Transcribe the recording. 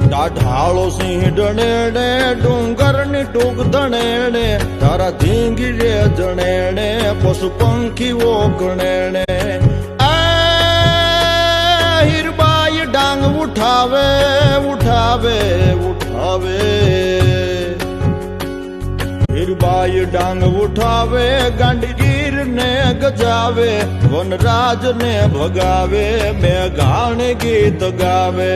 ઢાળો સિંહ ડણેણે ડુંગરની ટૂંક ધણેણે તારા ધીંગી રે જણેણે પશુ પંખીઓ ગણેણે હીરબાઈ ડાંગ ઉઠાવે ઉઠાવે ઉઠાવે હીરબાઈ ડાંગ ઉઠાવે ગાંડીગીર ને ગજાવે વનરાજ ને ભગાવે મેઘાણ ગીત ગાવે